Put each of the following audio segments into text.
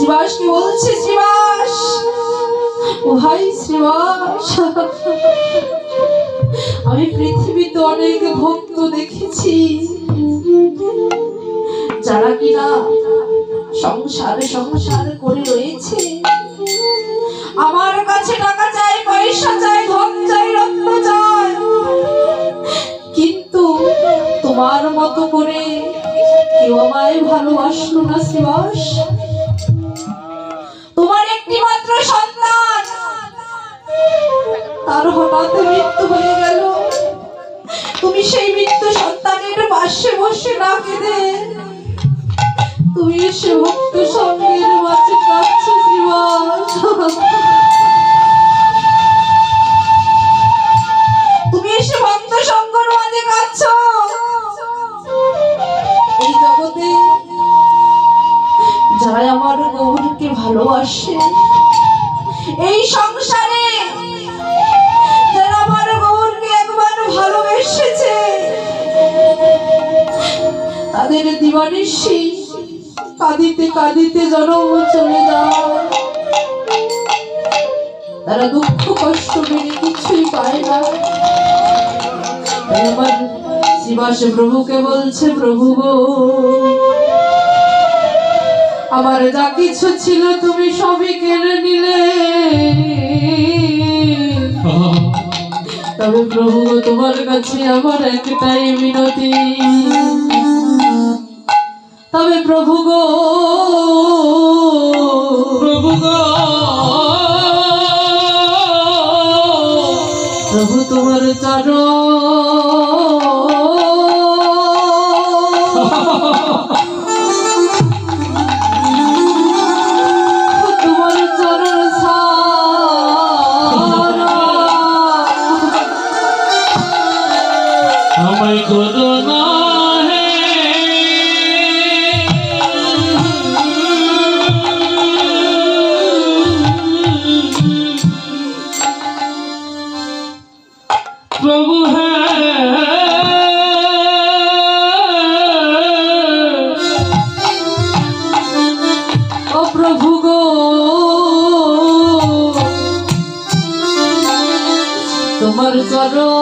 শ্রীবাস কি বলছে? শ্রীবাস, ও ভাই শ্রীবাস, আমি পৃথিবীতে অনেক ভক্ত দেখেছি যারা কিনা সংসার করে রয়েছে, আমার কাছে টাকা চাই, পয়সা চাই, ধন চাই, রত্ন চাই, কিন্তু তোমার মতো করে কেউ আমায় ভালোবাসলো না শ্রীবাস। তোমার একটি মাত্র সন্তান, তার হঠাৎ মৃত্যু হয়ে গেল, তুমি সেই মৃত্যু সন্তানের পাশে বসে না কেঁদে তুমি এসে ভক্ত সঙ্গের মাঝে কাঁদছো শ্রীবাস। তুমি এসে ভক্ত সঙ্গের মাঝে কাঁদছো। এই জগতে যারা আমার গৌরকে ভালোবাসে, এই সংসারে যারা আমার গৌরকে একবার ভালোবেসেছে, তাদের দিবানিশি কাঁদিতে কাঁদিতে জনম চলে যায়। তারা দুঃখ কষ্ট মেনে কিছুই পায় না। এবার শ্রীবাস প্রভুকে বলছে, প্রভু গো, আমার যা কিছু ছিল তুমি সবই কেড়ে নিলে, তবে প্রভু গো, তোমার কাছে আমার একটাই মিনতি, তবে প্রভু গো, প্রভু গো, প্রভু তোমার চরণ, তোমার চরণ ছাড়া আমায় করো না। प्रभु है ओ प्रभु गो, तुम्हार चरण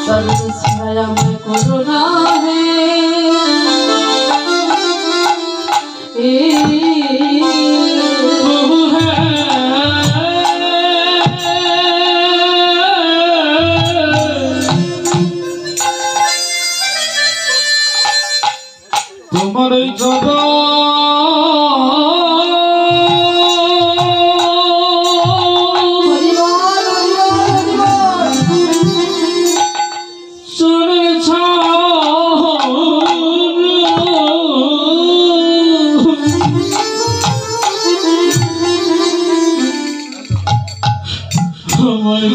सारा छाया में कोरोना है, प्रभु है तुम्हारे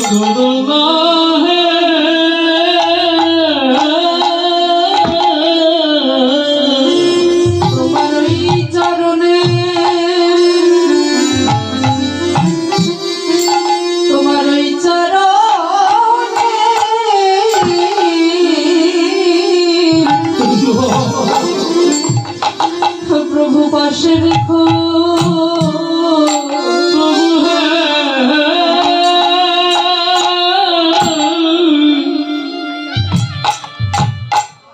করুণা হে, তোমার ওই চরণে, তোমার ওই চরণে প্রভু পাশে রেখো,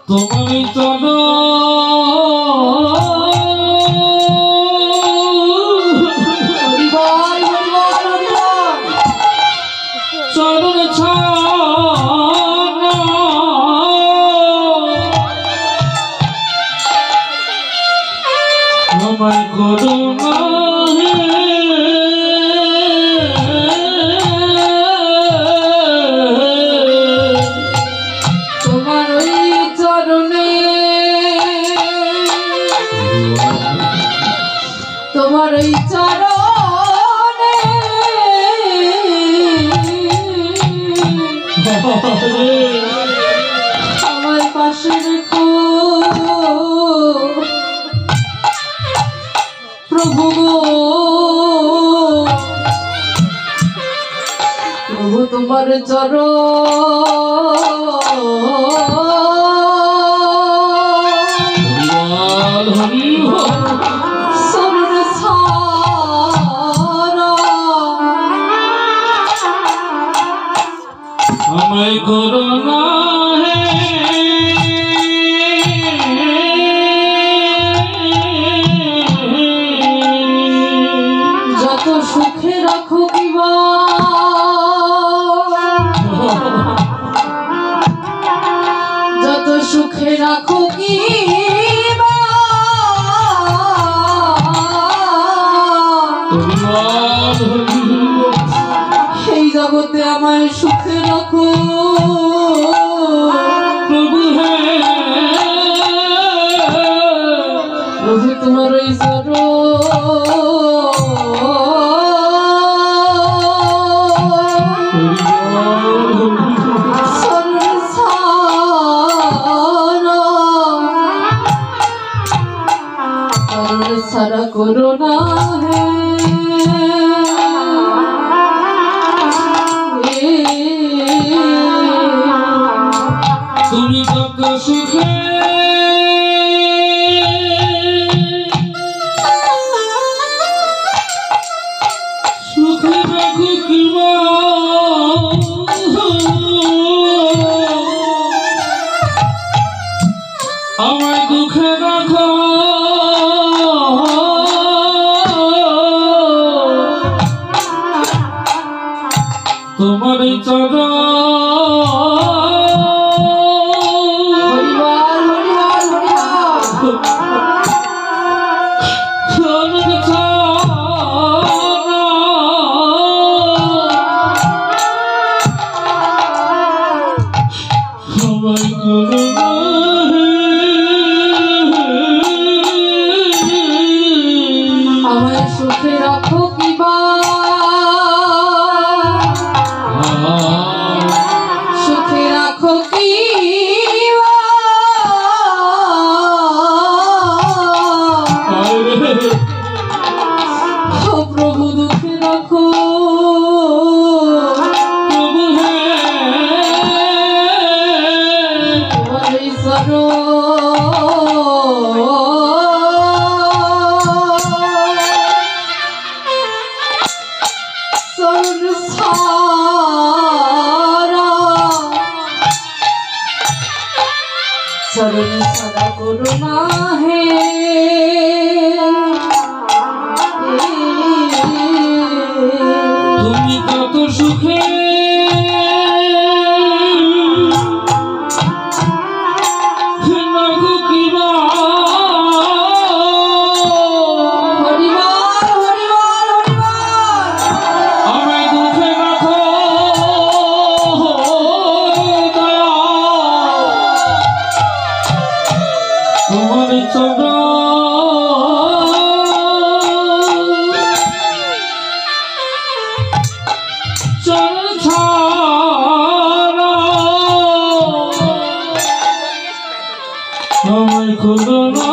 তোমায় চরণ ছাড়া আমায় করুণা তোমার ওই চরণে আমার পাশে রেখো, প্রভু গো, প্রভু তোমার চরণ ছাড়া আমায় করোনা যত সুখে রাখো কিবা, যত সুখে রাখো কিবা, এই জগতে আমায় সুখে রাখো প্রভু প্রভু তোমার ওই সারা করোনা তুমি কত সুখে সুখে রাখো কিবা আমায় দুঃখে রাখো তোমার চরণ আমায় সুখে রাখো কিবা, সুখে রাখো কিবা, ও প্রভু দুঃখে রাখো চরণ সারা করুণা হে তুমি কত সুখে রাখো কিবা আমায় দুঃখে রাখো দয়া তোমার চরণ চরণ ছাড়া আমায় করোনা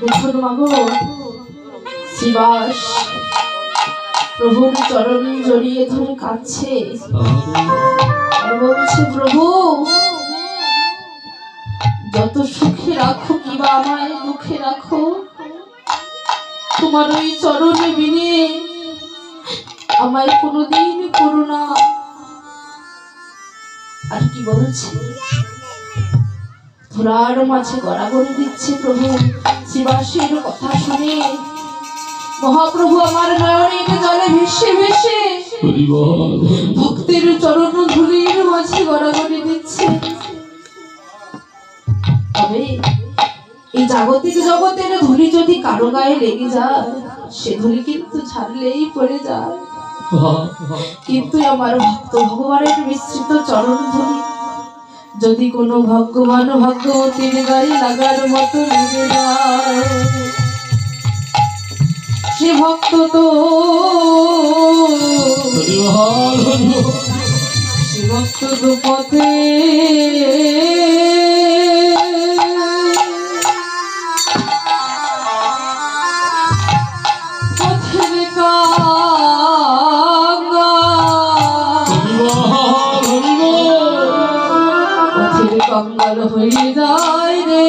দেখুন মাগো, শিবাস প্রভুর চরণ জড়িয়ে ধরে কাঁদছে আর বলছে, প্রভু যত সুখে রাখো কিবা আমায় দুঃখে রাখো, তোমার ওই চরণে বিনে আমায় কোনোদিন করো না। আর কি বলছে, ধরার মাঝে গড়াগড়ি দিচ্ছে প্রভু। শিবাসের কথা শুনে মহাপ্রভু আমার নয়নের জলে ভেসে ভেসে ভক্তের চরণ ধুলির মাঝে গড়াগড়ি দিচ্ছে। তবে এই জাগতিক জগতের ধুলি যদি কারো গায়ে লেগে যায়, সে ধুলি কিন্তু ঝাড়লেই পড়ে যায়, কিন্তু আমার ভক্ত ভগবানের মিশ্রিত চরণ ধুলি যদি কোনো ভাগ্যবান ভাগ্যবতীর গায়ে লাগার মতো লেগে যায়, সে ভক্ত তো সে ভক্ত দুপথে পথের পথের কঙ্গাল হয়ে যায় রে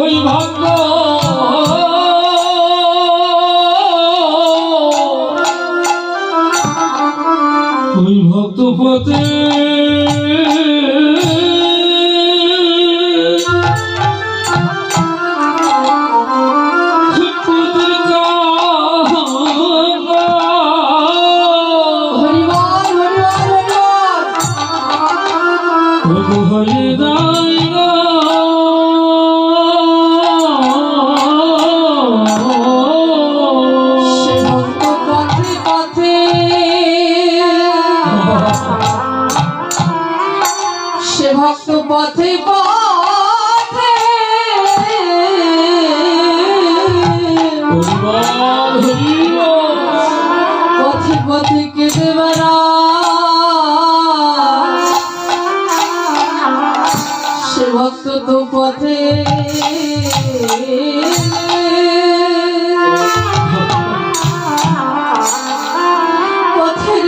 ওই ভক্ত ওই ভক্ত পথে হয়ে যায় না সে ভক্ত পথে পথে পথে পথে কেঁদে বেড়ায় সে ভক্ত তো পথে পথের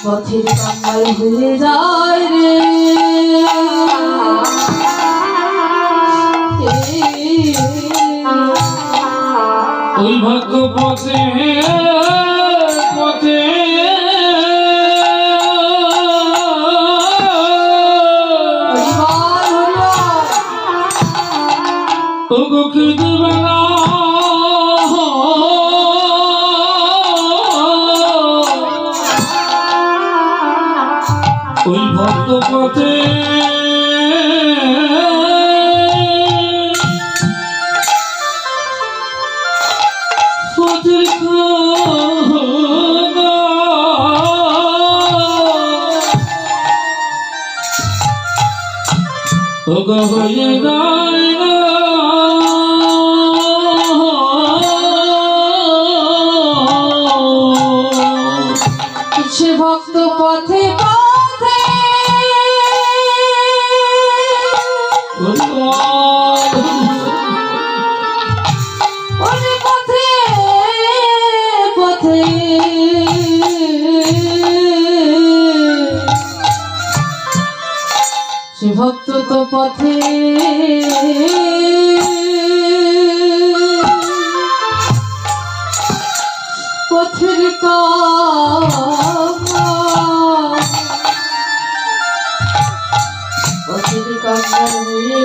পথের কাঙ্গাল হয়ে যায় রে ওই ভক্ত পথে পথে ওগো কেঁদে বেড়া ওই ভক্ত পথে পথের ওগো হয়ে যায় না সে ভক্ত পথে পথে ওরে পথে পথে সে ভক্ত তো পথে পথের পথের কাঙ্গাল হয়ে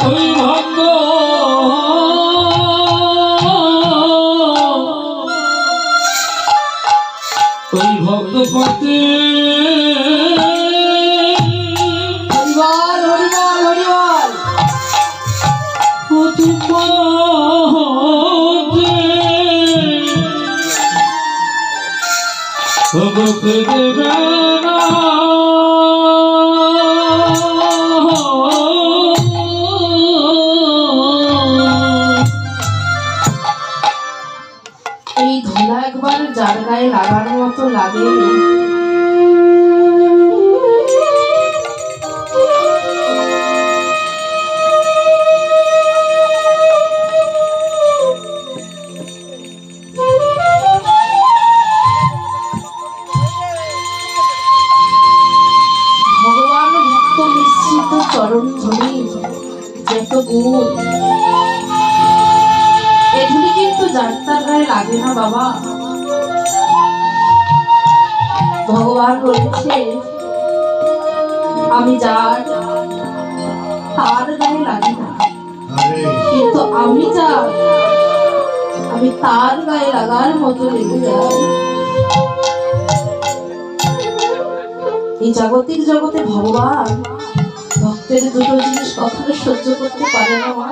ওই ভক্ত ওই ভক্ত পথে হরিবল হরিবল হরিবল পথে পথে ওগো কেঁদে বেড়া এই ধুলা একবার যার গায়ে লাগানোর মতো লাগে ভগবান ভক্ত মিশ্রিত চরণ ধরি যত গুণ এ ধুলি কিন্তু যাত্রার গায়ে লাগে না বাবা। ভগবান বলেছে আমি যার তার গায়ে লাগে না, কিন্তু আমি যার আমি তার গায়ে লাগার মতো লেগে যাই। এই জাগতিক জগতে ভগবান ভক্তের দুটো জিনিস কখনো সহ্য করতে পারে না মা।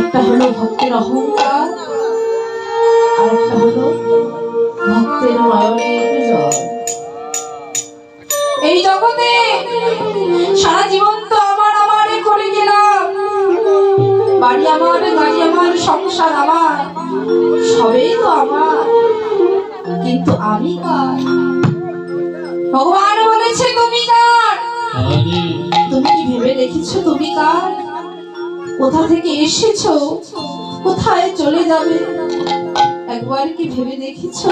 একটা হলো ভক্তের অহংকার, আর একটা হলো ভক্তের নয়নের জল। এই জগতে সারা জীবন তো আমার করে গেলাম, বাড়ি আমার, গাড়ি আমার, সংসার আমার, সবই তো আমার, কিন্তু আমি কার? ভগবান বলেছে তুমি কার? তুমি কি ভেবে দেখেছো তুমি কার? কোথা থেকে এসেছো, কোথায় চলে যাবে, একবার কি ভেবে দেখেছো?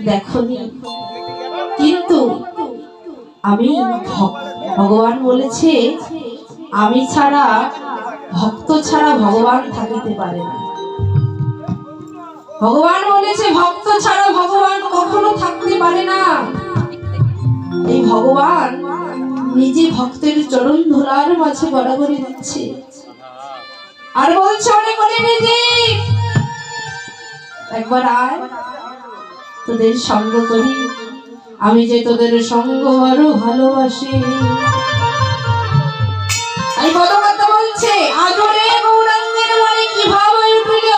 দেখোনি, কিন্তু আমি ভগবান বলেছে আমি ছাড়া, ভক্ত ছাড়া ভগবান থাকিতে পারে না। ভগবান বলেছে ভক্ত ছাড়া ভগবান কখনো থাকতে পারে না। এই ভগবান নিজে ভক্তের চরণ ধুলার মাঝে গড়াগড়ি দিচ্ছে আর বলছে অনেক অনেক নিজে একবার আয়, তোদের সঙ্গ করি, আমি যে তোদের সঙ্গ আরো ভালোবাসি। এই পদকথা বলছে আদরে গৌরাঙ্গের মনে কি ভাব হয়ে উঠিল,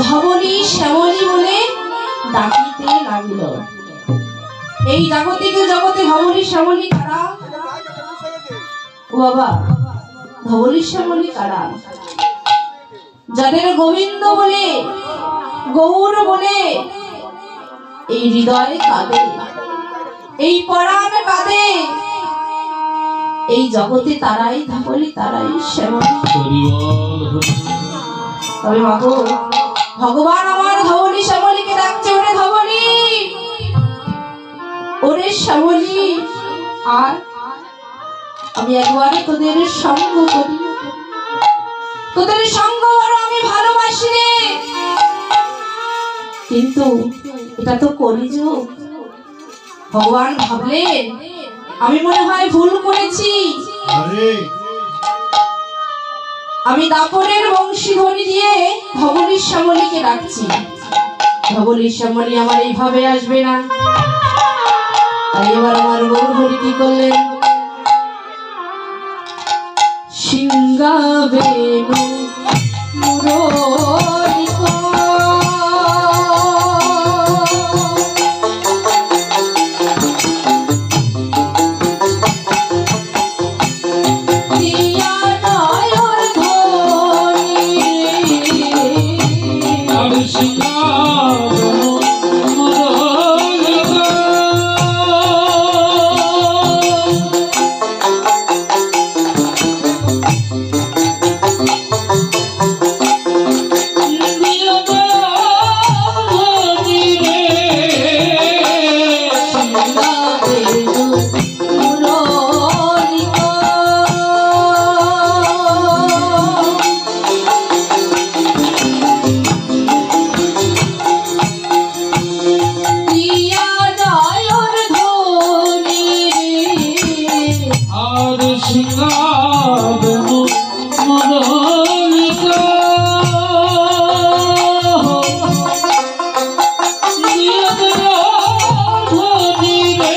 ধবলি শ্যামলী বলে ডাকিতে লাগিল। এই জাগতিক জগতে ধবলি শ্যামলী কারা? ও বাবা, ধবলি শ্যামলী কারা? যাদের গোবিন্দ বলে, গৌর বলে এই হৃদয় কাঁদে, এই পরাণ কাঁদে, এই জগতে তারাই ধবলি, তারাই শ্যামলী। তবে মাগো, ভগবান আমার ধবলি শ্যামলীকে ডাকছে, ওরে ধবলি, ওরে শ্যামলী, আর আমি একবার তোদের সঙ্গ করি, তোদের সঙ্গ আর আমি ভালোবাসি রে। কিন্তু এটা তো কলিযুগ। ভগবান ভাবলেন আমি মনে হয় ভুল করেছি, আমি দাপরের বংশীধ্বনি দিয়ে ধবলি শ্যামলীকে ডাকছি, ধবলি শ্যামলী আমার এইভাবে আসবে না। তাই এবার আমার গৌর হরি কি করলেন, সিংহাবেনু মুরলিত দিয়া নয়র ধ্বনি, আর সিংহাবেনু মুরলিত সিংহাবেনু মুরলিত ধ্বনি রে,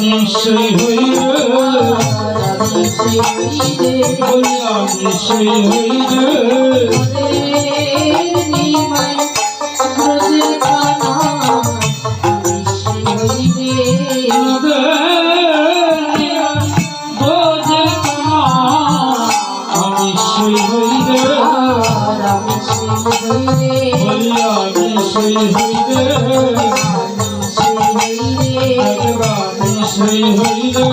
নিশ্চয় হইবে, আমি সেই হইবে, আমি সেই হইবে, আমি সেই হইবে, সেই হইবে,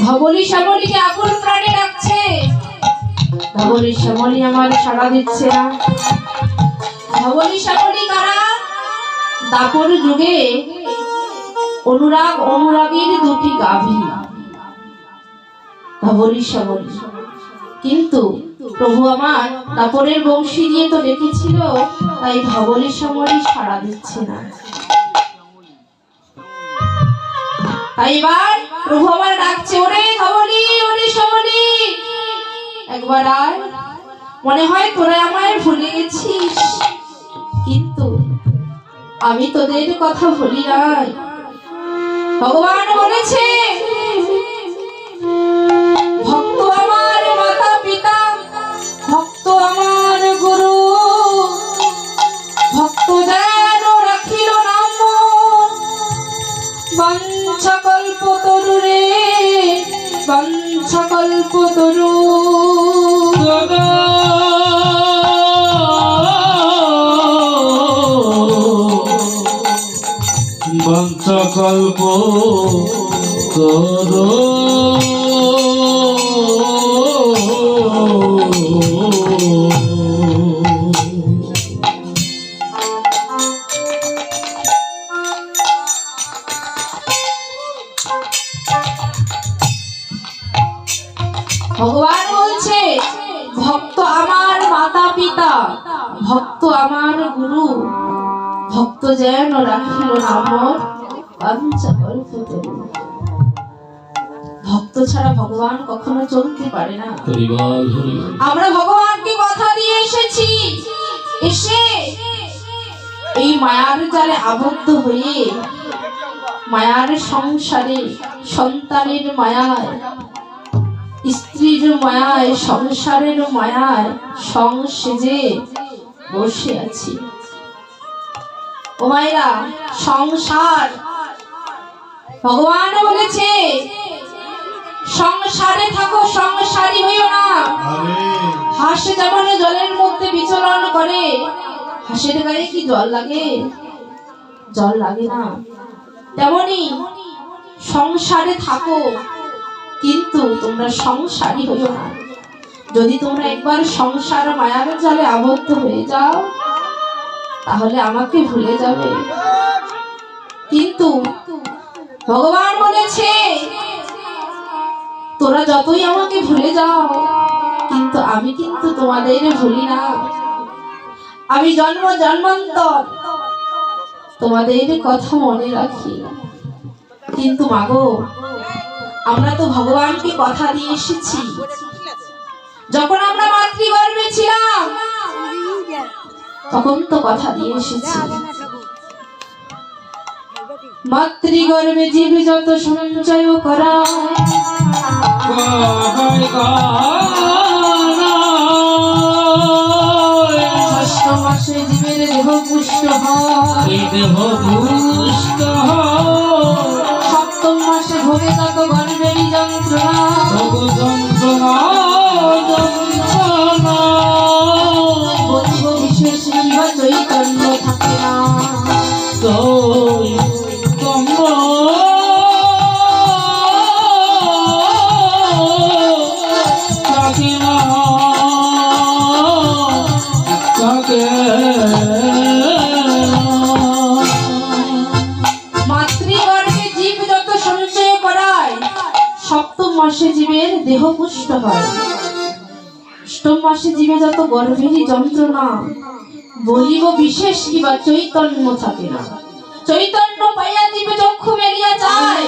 ধবলি শ্যামলীকে আকুল প্রাণে ডাকছে, ধবলি শ্যামলী আমার সাড়া দিচ্ছে না। ধবলি শ্যামলী কারা? দাপর যুগে অনুরাগ অনুরাগীর দুটি গাভী, ধবলি শ্যামলী। কিন্তু প্রভু আমার দাপরের বংশী দিয়ে তো ডেকেছিল, তাই ধবলি শ্যামলী সাড়া দিচ্ছে না। তাই এবার প্রভু আমার ডাকছে, ওরে ধবলি, ওরে শ্যামলী, একবার আয়। মনে হয় তোরা আমায় ভুলে গেছিস, কিন্তু আমি তোদের কথা ভুলি নাই। ভগবান বলেছে, ভক্ত আমার মাতা পিতা, ভক্ত আমার গুরু, ভক্ত যেন রাখিল নাম মন। বাঞ্ছা কল্পতরু রে, বাঞ্ছা কল্পতরু। বঞ্চকল্প করো ভগবান বলছে, ভক্ত আমার মাতা পিতা, ভক্ত আমার গুরু, ভক্ত যেন রাখিল নাম বাঞ্ছা কল্পতরু। ভক্ত ছাড়া ভগবান কখনো চলতে পারে না। আমরা ভগবানকে কথা দিয়ে এসেছি, এসে এই মায়ার জালে আবদ্ধ হয়ে মায়ার সংসারে, সন্তানের মায়ায়, স্ত্রীর মায়ায়, সংসারের মায়ায় সংসেজে বসে আছি। ও মায়েরা, সংসার, ভগবান বলেছে সংসারে থাকো, সংসারী হইও না। হাঁস যেমন জলের মধ্যে বিচরণ করে, হাঁসের গায়ে কি জল লাগে? জল লাগে না। তেমনি সংসারে থাকো, কিন্তু তোমরা সংসারী হইও না। যদি তোমরা একবার সংসার মায়ার জালে আবদ্ধ হয়ে যাও, তাহলে আমাকে ভুলে যাবে। কিন্তু ভগবান বলেছে, তোরা যতই আমাকে ভুলে যাও, কিন্তু আমি কিন্তু তোমাদের ভুলি না। আমি জন্ম জন্মান্তর তোমাদের কথা মনে রাখি। কিন্তু মাগো, আমরা তো ভগবানকে কথা দিয়ে এসেছি। যখন আমরা মাতৃগর্ভে ছিলাম, তখন তো কথা দিয়ে এসেছি। মাতৃগর্ভে জীব যত সঞ্চয় করা, ষষ্ঠ মাসে জীবের দেহ পুষ্ট হয়, সপ্তম মাসে ভোগে তত গর্ভেরই যন্ত্রণা। বলিব বিশেষ কিংবা চৈতন্য থাকে না। মাতৃগর্ভে জীব যত সঞ্চয় করায়, সপ্তম মাসে জীবের দেহ পুষ্ট হয়, অষ্টম মাসে জীবে যত গর্ভেরই যন্ত্রণা। বলিব বিশেষ কিবা চৈতন্য থাকে না। চৈতন্য পাইয়া জীবে চক্ষু মেলিয়া যায়,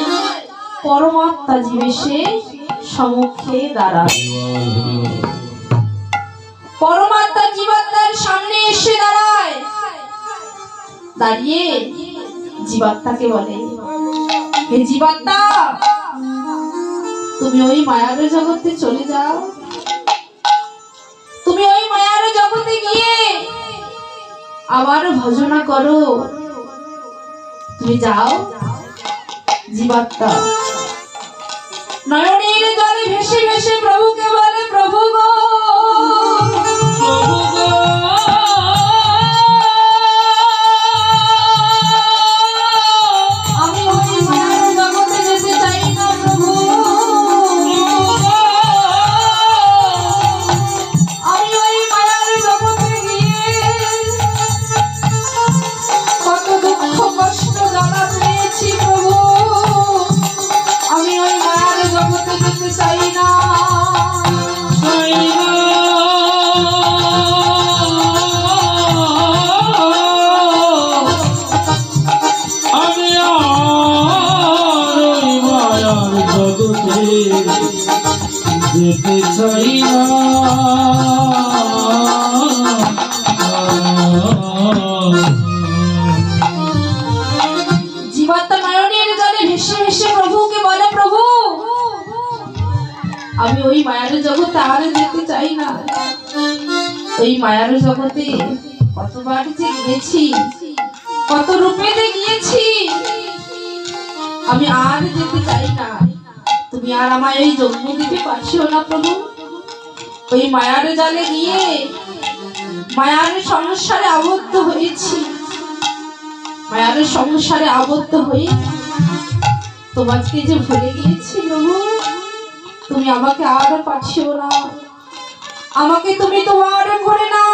পরমাত্মা জীবে সে সম্মুখে দাঁড়ায়। পরমাত্মা জীবাত্মার সামনে এসে দাঁড়ায়। দাঁড়িয়ে জীবাত্মাকে বলে, হে জীবাত্মা, তুমি ওই মায়ার জগতে চলে যাও। তুমি ওই মায়ার জগতে গিয়ে আবার ভজনা করো। তুমি যাও। জীবাত্মা নয়নের জলে ভেসে ভেসে প্রভুকে বলে, প্রভু গো, আমি ওই মায়ার জগতে যেতে চাই না প্রভু। জগতে যেতে চাই না। জীবাত্মা নয়নের জলে ভেসে ভেসে প্রভুকে বলে, প্রভু আমি ওই মায়ার জগতে আর যেতে চাই না। ওই মায়ার জগতে কতবার যে গিয়েছি, কত রূপে যে গিয়েছি, আমি আর যেতে চাই না। তুমি আর আমায় ওই জন্ম দিতে পারছো না প্রভু। ওই মায়ার জালে গিয়ে মায়ার সংসারে আবদ্ধ হয়েছি, মায়ার সংসারে আবদ্ধ হয়ে তোমাকে যে ভুলে গিয়েছি প্রভু। তুমি আমাকে আর পাঠিও না, আমাকে তুমি তোমার ঘরে নাও।